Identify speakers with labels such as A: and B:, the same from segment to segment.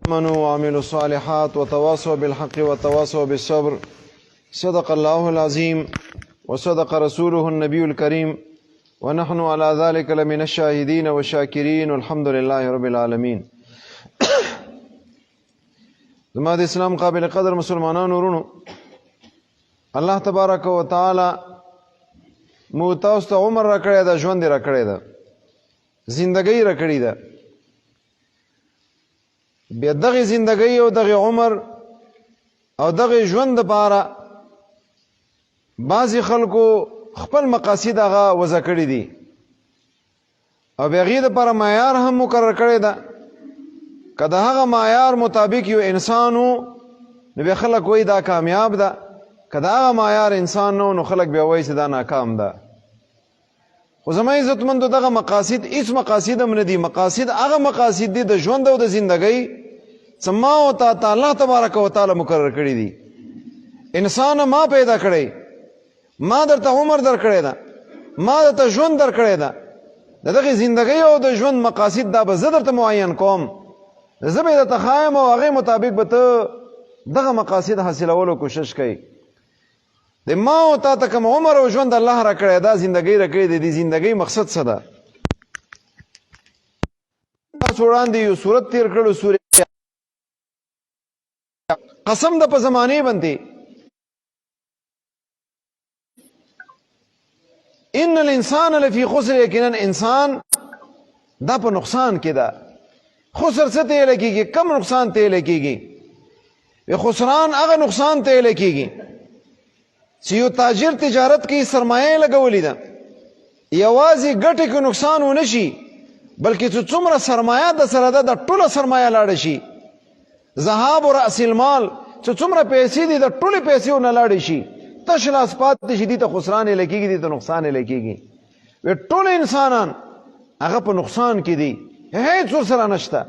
A: آمنوا وعملوا الصالحات وتواصوا بالحق وتواصوا بالصبر. صدق الله العظيم وصدق رسوله النبي الكريم ونحن على ذلك لمن الشاهدين والشاكرين والحمد لله رب العالمين. زما د اسلام قابل قدر مسلمانانو ورونو، الله تبارک و تعالی مو تاسو ته عمر را کړی ده، ژوند را کړی ده، زندګۍ را کړې ده. بیا دغه زندګۍ او دغه عمر او دغه ژوند لپاره بعضې خلکو خپل مقاصد هغه وضع کړي دي او بیا هغې دپاره معیار هم مقرر کړی ده. که د هغه معیار مطابق یو انسان و نو بیا خلک وایي دا کامیاب ده، که د هغه معیار انسان نه نو خلک بیا وایي چې دا ناکام ده. خو زما عزتمندو دغه مقاصد هیڅ مقاصد هم نه دي. مقاصد هغه مقاصد دي د ژوند او د زندګۍ څه ما او تا الله تبارک و تعالی مقرر کړي دي. انسان ما پیدا کړی، ما درته عمر در کړی ده، ما درته ژوند در کړی ده. د دغې زندګۍ او د ژوند مقاصد دا به زه درته معین کوم، زه به یې درته ښایم او هغې مطابق به ته دغه مقاصد حاصلولو کوشش کوي. د ما او تا ته کوم عمر او ژوند الله را کړی دا زندګۍ را کړې دی. د زندګۍ مقصد څه ده؟ تاسو وړاندې یو صورت تیر کړو، سورې قسم ده په زمانې باندې، ان الانسان لفی خسر، یقینا انسان دا په نقصان کې ده. خسر څه ته ویل کېږي؟ کم نقصان ته ویل کېږي. خسران هغه نقصان ته ویل کېږي چې یو تاجر تجارت کې سرمایه لګولې ده، یوازې ګټې کې نقصان ونه شي بلکې چې څومره سرمایه د سره ده د ټوله سرمایه لاړه شي. ذهاب و رأس المال، چې څومره پیسې دي د ټولې پیسې ونه لاړې شي، تش لاس پاتې شي، دي ته خسران یې لګېږي، دي ته نقصان یې لګېږي. ټول انسانان هغه په نقصان کې دي، هیڅ ورسره نشته.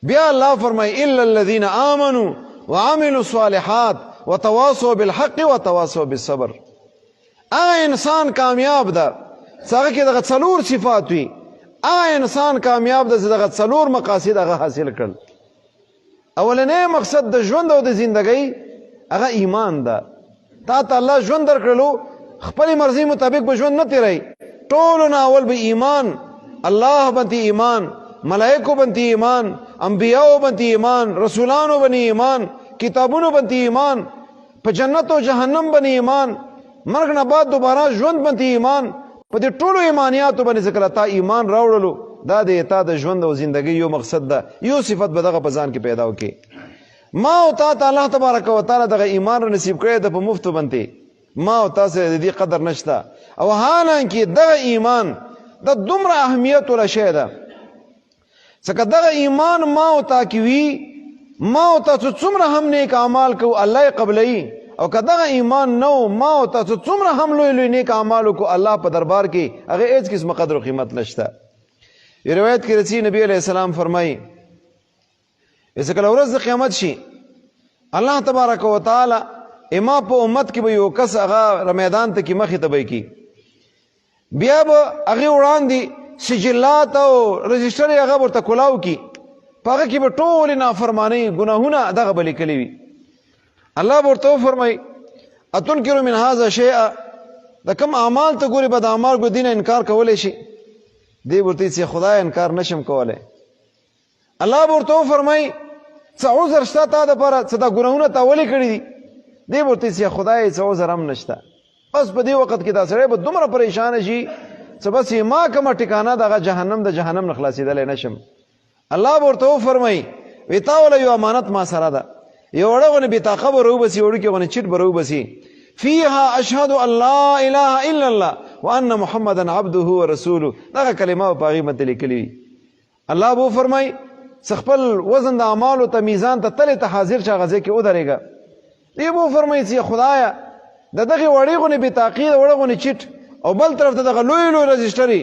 A: بیا الله فرمایي الا الذين آمنوا وعملوا الصالحات وتواصوا بالحق وتواصوا بالصبر. هغه انسان کامیاب ده چې هغه کې دغه څلور صفات وي. هغه انسان کامیاب ده چې دغه څلور مقاصد هغه حاصل کړل. اولنی مقصد د ژوند او د زندګۍ هغه ایمان ده. تا ته الله ژوند درکړلو، خپلې مرضۍ مطابق به ژوند نه تېروئ. ټولو نه اول به ایمان، الله باندې ایمان، ملائکو باندې ایمان، انبیاو باندې ایمان، رسولانو باندې ایمان، کتابونو باندې ایمان، په جنت او جهنم باندې ایمان، مرګ نه بعد دوباره ژوند باندې ایمان. په دې ټولو ایمانیاتو باندې ذکر تا ایمان راوړلو، دا د تا د ژوند او زندګۍ یو مقصد ده، یو صفت به دغه په ځان کې پیدا وکړي. ما او تا ته الله تبارک و تعالی دغه ایمان را نصیب کړی ده په مفتو باندې. ما او تا سره د دې قدر نشته، او حالانکه دغه ایمان د دومره اهمیت ولا شی ده ځکه دغه ایمان ما او تا کې وي، ما او تاسو څومره هم نیک اعمال کوو الله یې قبلوي، او که دغه ایمان نو ما او تاسو څومره هم لوی لوی نیک اعمال وکړو الله په دربار کې هغه هیڅ قسمه قدر و قیمت نشته. یو روایت کې راځي نبی علیه السلام فرمایي چې کله ورځ د قیامت شي الله تبارک و تعالی اما په امت کې به یو کس هغه میدان ته کې مخې ته به کي، بیا به هغې وړاندې سجلات او رجسټر یې هغه ورته کلاو کي، په هغه کې به ټولې نافرمانۍ ګناهونه دغه به لیکلي وي. الله به ورته وفرمایي اتنکرو من هذا شیئا، د کوم اعمال ته ګورې بد اعمال ګورې دې نه انکار کولی شي؟ دی به ورته چې خدای انکار نشم کولی. الله به ورته وفرمایي څه عذر شته تا دپاره، څه دا ګناهونه تا ولې کړي دي؟ دی به ورته چې خدای څه عذر هم نشته. بس په دې وخت کې دا سړی به دومره پریشانه شي چې بس ما کومه ټکانه دغه جهنم د جهنم نه خلاصېدلی نشم. الله به ورته وفرمایي وی تا وله یو امانت ما سره ده، یو وړه غونې بطاقه به راوبسي، وړوکې غونې چټ به راوبسي، فیها اشهد ان لا اله الا الله وان محمدا عبده ورسوله، دغه کلمه به په هغې باندې لیکلي وي. الله به وفرمایي څه خپل وزن د اعمالو ته میزان ته تلې ته حاضر شه هغه ځای کې ودرېږه. دی به وفرمایي چې خدایه د دغې وړې غونې بطاقې د وړه غونې چټ او بل طرف ته دغه لوی لوی رجسټرې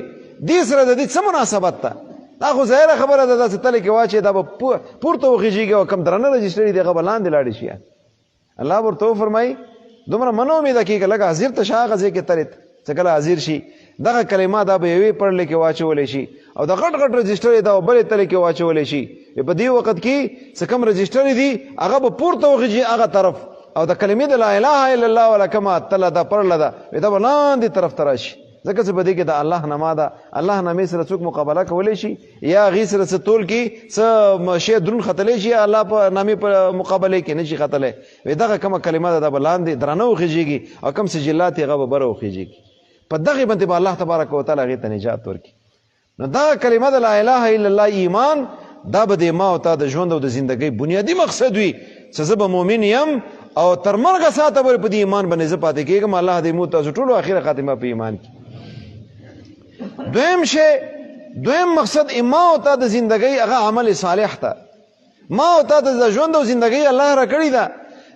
A: دې سره د دې څه مناسبت ده؟ دا خو ظاهره خبره ده، داسې تلې کې واچې دا به پورته وخېژېږي او کم درنه رجسټرې دي هغه به لاندې لاړې شي. الله ورته وفرمایي دومره منو امید کېږه لږ حاضر ته شه هغه ځای کې تلې چې کله حاضر شي دغه کلمه دا به یوې پړلې کې واچولی شي او د غټ غټ رجسټر یې دا بلې تلې کې واچولی شي. په دې وخت کې څه کوم رجسټر دي هغه به پورته وخیږي هغه طرف او د کلمې د لا اله الا الله ولا کومه تله ده پړله ده دا به لاندې طرف ته راشي. ځکه چې په دې کې د الله نما ده. الله نامې سره څوک مقابله کولی شي یا هغې سره څه تول کې څه شی درون ختلی شي الله په نامې په مقابلې کې نه شي ختلی. دغه کومه کلمه ده دا به لاندې درانه وخیږي او کوم سجلات یې هغه به بره وخیږي. په دغه باندې به الله تبارک وتعالی هغې ته نجات ورکړي. نو دا کلمه د لا اله الا الله ایمان دا به د ما او تا د ژوند او د زندګۍ بنیادي مقصد وي چې زه به مؤمن یم او تر مرګه ساعته پورې په دې ایمان باندې زه پاتې کېږم. الله دې موږ تاسو ټولو اخره خاتمه په ایمان کې. دویم مقصد ما او تا د زندګۍ هغه عمل صالح ته. ما او تا د ژوند او زندګۍ الله را کړې ده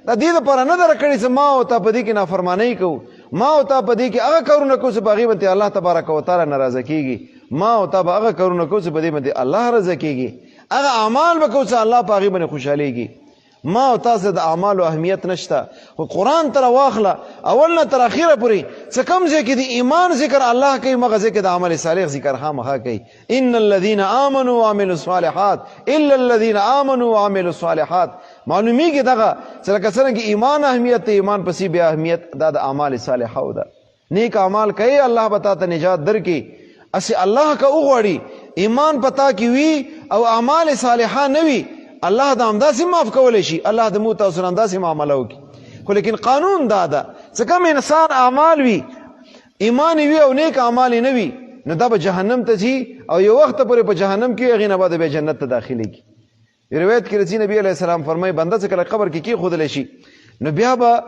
A: د دې لپاره نه ده را کړې چې ما او تا په دې کې نافرمانۍ کوو. ما او تا په دې کې هغه کارونه کوو چې په هغې باندې الله تبارک وتعالی ناراضه کېږي. ما او تا به هغه کارونه کوو چې په دې باندې الله رضا کېږي. هغه اعمال به کوو چې الله په هغې باندې خوشحالېږي. ما او تاسو د اعمالو اهمیت نشته خو قرآن تر واخله اول نه تر اخره پورې څه کوم ځای کې د ایمان ذکر الله کوي مغه ځای کې د عمل صالح ذکر خامخا کوي. ان الذين امنوا وعملوا الصالحات الا الذين امنوا وعملوا الصالحات. معلومیږي دغه چې لکه څنګه ایمان اهمیت ته ایمان پسې بیا اهمیت دا د اعمال صالحه او ده. نیک اعمال کوي الله به تا ته نجات درکړي. اسې الله که وغواړي ایمان پتا کې وي او اعمال صالحه نه وي الله دا همداسې معاف کولی شي. الله د موږ تاسو سره همداسې معامله وکړي. خو لیکن قانون دا ده چې کوم انسان اعمال وي ایمان وي او نیک اعمال نه وي نو دا به جهنم ته ځي او یو وخت پورې په جهنم کې هغې نه بعد بیا جنت ته داخلېږي. روایت کې راځي نبي علیه السلام فرمایي بنده چې کله قبر کې کېښودلی شي نو بیا به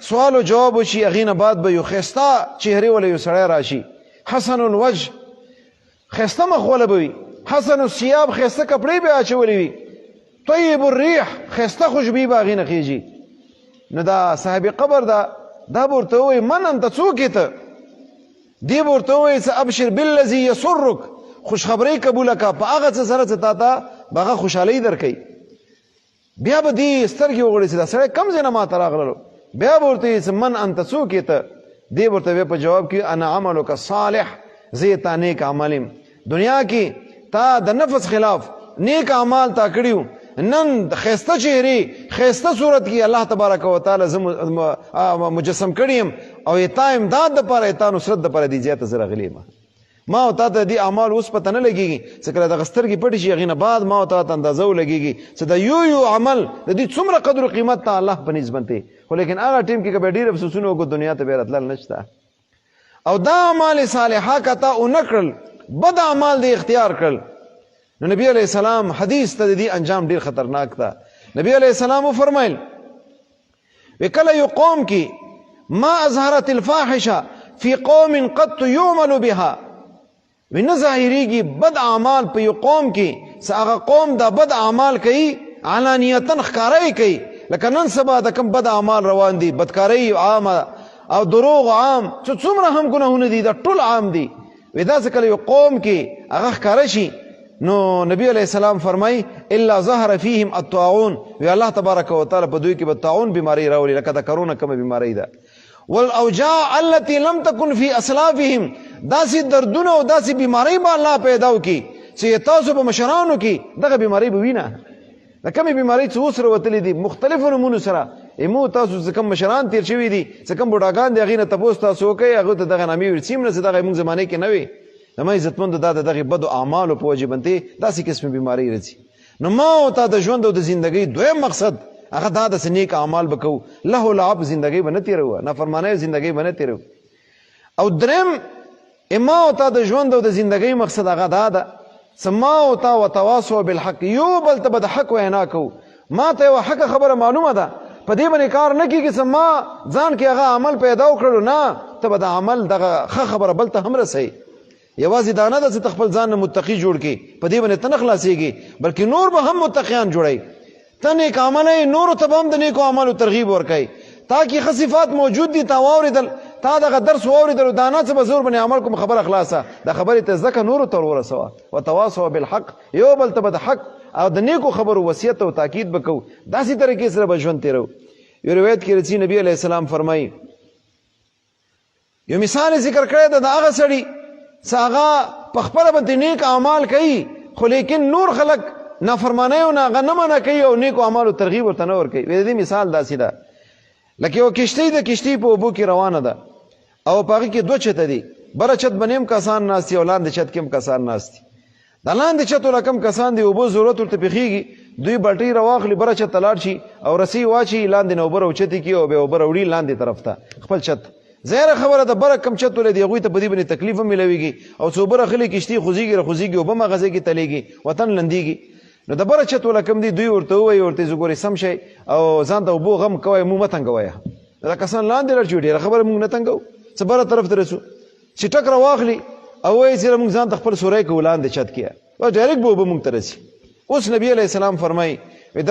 A: سوال او جواب وشي. هغې نه بعد به یو ښایسته چهرې والا یو سړی راشي حسن الوجه ښایسته مخ والا به وي حسن الثياب ښایسته کپړې به اچولې وي طیب الریح ښایسته خوشبویي به هغې نه خېږي. نو دا صاحب قبر دا به ورته ووایي من انت څوک یې ته؟ دې به ورته ووایي چې ابشر بالذي یسرک خوشخبرۍ قبوله که په هغه څه سره چې تا ته به هغه خوشحالۍ درکوي. بیا به دې سترګې وغړي چې دا سړی کوم ځای نه ما ته راغللو. بیا به ورته وایي چې من انت څوک یې ته؟ دې به ورته په جواب کې انا عملک صالح زه تا نیک عمل یم. دنیا کې تا د نفس خلاف نیک اعمال تا کړیو نن خیسته چهرې خیسته صورت کې الله تبارک وتعالی زه مجسم کړی یم او تا امداد دپاره تا نصرت دپاره دې ځای ته زه راغلی یم. ما او تا ته دې اعمال اوس پته نه لګېږي چې کله دغه سترګې پټې شي هغې نه بعد ما او تا ته اندازه ولګېږي چې د یو عمل د دې څومره قدر و قیمت ته الله په نسبت دی. خو لیکن هغه ټیم کې که بیا ډېر افسوسونه وکړو دنیا ته بیا راتلل نشته. او دا اعمال صالحه که تا ونه کړل بد اعمال دې اختیار کړل نو نبی علیہ السلام حدیث ته دې انجام ډیر خطرناک ده. نبی علیہ السلام فرمایل وکله یو قوم کې ما اظهرت الفاحشه فی قوم قد يعمل بها ونه ظاهریږي بد اعمال په یو قوم کې چې هغه قوم دا بد اعمال کوي علانیتن ښکاره کوي لکه نن سبا د کوم بد اعمال روان دي بدکارۍ عامه او دروغ عام چې څومره هم ګناهونه دي دا ټول عام دي. ودا چې کله یو قوم کې هغه ښکاره شي نو نبی علیہ السلام فرمای الا ظهر فيهم الطاعون وی الله تبارک وتعالی په دوی کې به طاعون بیماری راولي لکه د کرونا کومه بیماری ده. والاوجاع التي لم تكن في اسلافهم داسې دردونه او داسې بیماری به الله پیدا وکړي چې تاسو په مشرانو کې دغه بیماری به وینه. د کومې بیماری چې اوس راوتلې دي مختلفو نومونو سره مو تاسو چې کوم مشران تیر شوي دي چې کوم بوډاګان دي هغې نه تپوس تاسو وکئ هغو ته دغه نامې ورسیم نه چې دغه موږ زمانې کې نه وي زما عزتمندو دا د دغې بدو اعمالو په وجې باندې داسې قسمې بیمارۍ راځي. نو ما او تا د ژوند او د زندګۍ دویم مقصد هغه دا داسې نیک اعمال به کوو له و لعب زندګۍ به نه تېروو نافرمانۍ زندګۍ به نه تېروو. او دریم ما او تا د ژوند او د زندګۍ مقصد هغه دا ده چې ما او تا وتواصوا بالحق یو بل ته به د حق وینا کوو. ما ته یوه حقه خبره معلومه ده په دې باندې کار نه کېږي چې ما ځان کې هغه عمل پیدا وکړلو نه ته به د عمل دغه ښه خبره بل ته هم رسوي. یوازې دا نه ده چې ته خپل ځان نه متقي جوړ کړي په دې باندې ته نه خلاصېږي بلکې نور به هم متقیان جوړوي. ته نیک عمله یې نورو ته به هم د نیکو اعمالو ترغیب ورکوي. تا کې ښه صفات موجود دي تا واورېدل تا دغه درس واورېدل دا نه څه به زور باندې عمل کوم خبره خلاصه دا خبرې ته زده کړه نورو ته ورسوه. وتواصوا بالحق یو بل ته به د حق او د نیکو خبرو وصیت او تاکید به کوو داسې طریقې سره به ژوند تېروو. یو روایت کې راځي نبي علیه السلام فرمایي یو مثال ذکر کړی د هغه سړي چې هغه په خپله باندې نیک اعمال کوي خو لیکن نور خلک نافرمانیو نه هغه نه منع کوي او نیکو اعمالو ترغیب ورته نه ورکوي. د دې مثال داسې ده لکه یو کشتۍ د کشتۍ په اوبو کې روانه ده او په هغې کې دوه چته دي، بره چت باندې هم کسان ناست دي او لاندې چت کې هم کسان ناست دي. د لاندې چت والا کم کسان دي اوبو ضرورت ورته پېښېږي، دوی بالټۍ راواخلي بره چت ته لاړ شي او رسۍ واچوي لاندې نه اوبه راوچتې کړي او بیا اوبه راوړي لاندې طرف ته خپل چت. ظاهره خبره د بره کم چت ولې دی هغوی ته په دې باندې تکلیف هم میلاویږي او څو اوبه راخلي کشتۍ خوځېږي راخوځېږي اوبه هم هغه ځای کې تلېږي وطن لندېږي. نو د بره چت والا کم دي دوی ورته ووایي ورته زه ګورې سم شئ او ځان ته اوبو غم کوئ مونږ مه تنګوئ. دا کسان لاندې لاړ شي ډېره خبره مونږ نه تنګوو څه بره طرف ته رسو چې ټک راواخلي او وایي چې مونږ ځان ته خپل سوری کوو لاندې چت کې او ډایرکټ به اوبه مونږ ته رسي. اوس نبي علیه السلام فرمایي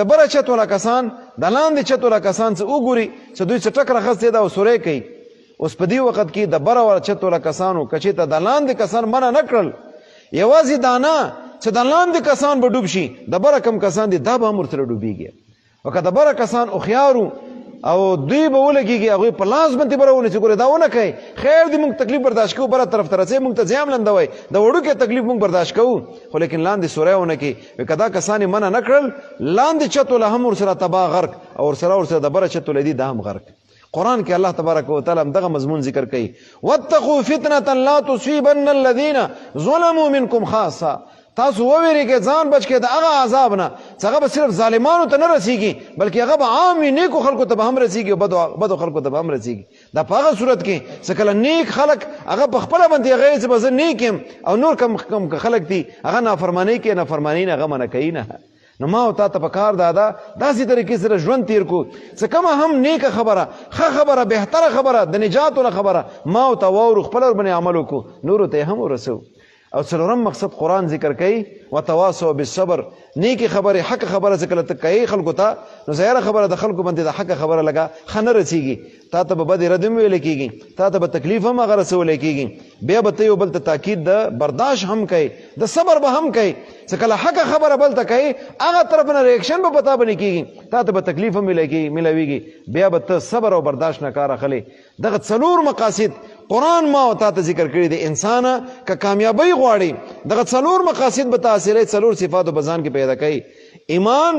A: د بره چت والا کسان د لاندې چت والا کسان څه وګوري چې دوی څه ټک راخستی ده او سوری کوي. اوس په دې وخت کې د بره والا چت والا کسانو که چېرته د لاندې کسان منع نه کړل یوازې دا نه چې د لاندې کسان به ډوب شي د بره کم کسان دي دا به هم ورسره ډوبېږي. او که د بره کسان هوښیارو او دوی به ولګېږي هغوی په لاس باندې به راونیسي ګورې دا ونه کوئ خیر دی مونږ تکلیف برداشت کوو بره طرف ته رسئ مونږ ته ځای هم لندوئ د وړوکې تکلیف مونږ برداشت کوو خو لیکن لاندې سوری ونه کړي. که دا کسان یې منع نه کړل لاندې چت والا هم ورسره تباه غرق او ورسره د بره چت والا دي دا هم غرق. قرآن کې الله تبارک وتعالی هم دغه مضمون ذکر کوي واتقوا فتنة لا تصيبن الذين ظلموا منكم خاصة. تاسو وویریږئ ځان بچ کړئ د هغه عذاب نه چې هغه به صرف ظالمانو ته نه رسیږي بلکې هغه به عام نیکو خلکو ته به هم رسیږي او بدو خلکو ته به هم رسیږي. دا په هغه صورت کې چې کله نیک خلک هغه په خپله باندې هغه چې به زه نیک یم او نور کم خلک دي هغه نافرمانۍ کوي نافرمانۍ نه هغه منع کوي نه. نو ما او تا ته پکار دادا داسې طریقې سره ژوند تیر کو چې کومه هم نیکه خبره ښه خبره بهتره خبره د نجات والا خبره ما او ته واورو خپل ورباندې عمل وکړو نورو ته یې هم ورسوو. او څلورم مقصد قرآن ذکر کوي وتواصوا بالصبر. نیکی خبره حق خبره چې کله ته کوي خلکو ته نو ظاهره خبره د خلکو باندې د حق خبره لګه ښه نه رسېږي تا ته به بدې رد هم ویلی کېږي تا ته به تکلیف هم هغه رسولی کېږي بیا به ته یو بل ته تاکید د برداشت هم کوي د صبر به هم کوي چې کله حق خبره بل ته کوي هغه طرف نه ریاکشن به پتا باندې کېږي تا ته به تکلیف هم میلاویږي بیا به ته صبر او برداشت نه کار اخلې. دغه څلور مقاصد قرآن ما او تا ته ذکر کړي د انسانه که کامیابی غواړي دغه څلور مقاصد به تحصیلوي څلور صفاتو په ځان کې پیدا کوي. ایمان،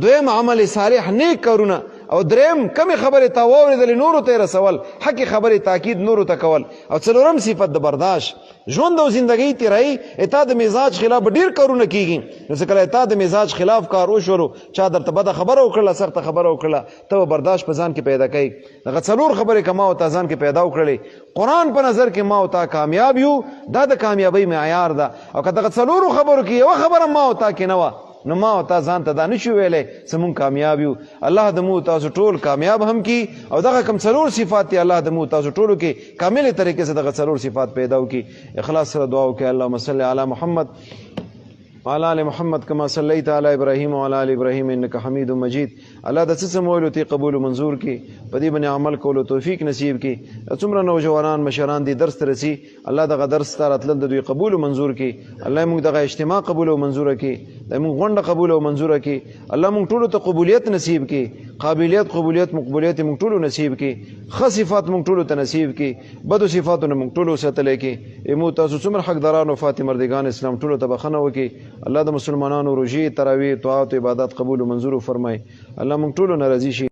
A: دویم عمل صالح نیک کارونه او دریم کمې خبرې تا واورېدلې نورو ته یې رسول حقې خبرې تاکید نورو ته کول او څلورم صفت د برداشت. ژوند او زندګۍ تیرایي اتا د مزاج خلاف به ډېر کارونه کېږي نو چې کله اتا د مزاج خلاف کار وشولو چا درته بده خبره وکړله سخته خبره وکړله ته به برداشت په ځان کې پیدا کوي. دغه څلور خبرې که ما او تا ځان کې پیدا وکړلې قرآن په نظر کې ما او تا کامیاب یو دا د کامیابۍ معیار ده. او که دغه څلورو خبرو کې یوه خبره ما او تا کې نه وه نو ما او تا ځان ته دا نشو ویلی چې مونږ کامیاب یو. الله د مو تاسو ټول کامیاب هم کی او دغه کم څلور صفات دي الله د مو تاسو ټولو کې کاملې طریقې سره دغه څلور صفات پیدا وکړي. اخلاص سره دعا وکړئ اللهم صل علی محمد وعلى ال محمد كما صليت على ابراهيم وعلى ال ابراهيم انك حميد مجيد. الله د څه مولو تی قبول منظور کی په دې باندې عمل کولو توفیق نصیب کی. څومره نوجوانان مشران دي درس ترسي الله دغه درس ته راتلل د دوی قبول منظور کی. الله موږ دغه اجتماع قبول او منظور کی د موږ غونډه قبول او منظور کی. الله موږ ټول ته قبولیت نصیب کی قابلیت قبولیت مقبولیت موږ ټول نصیب کی. ښه صفات موږ ټول ته نصیب کی بدو صفاتونه موږ ټول ساتل کی. ایمو تاسو څومره حقداران او فاطمه مردگان اسلام ټول ته بخنه وکي. الله د مسلمانانو روزي تراویح طاعت عبادت قبول او منظور فرمای. الله موږ ټول ناراضي شي.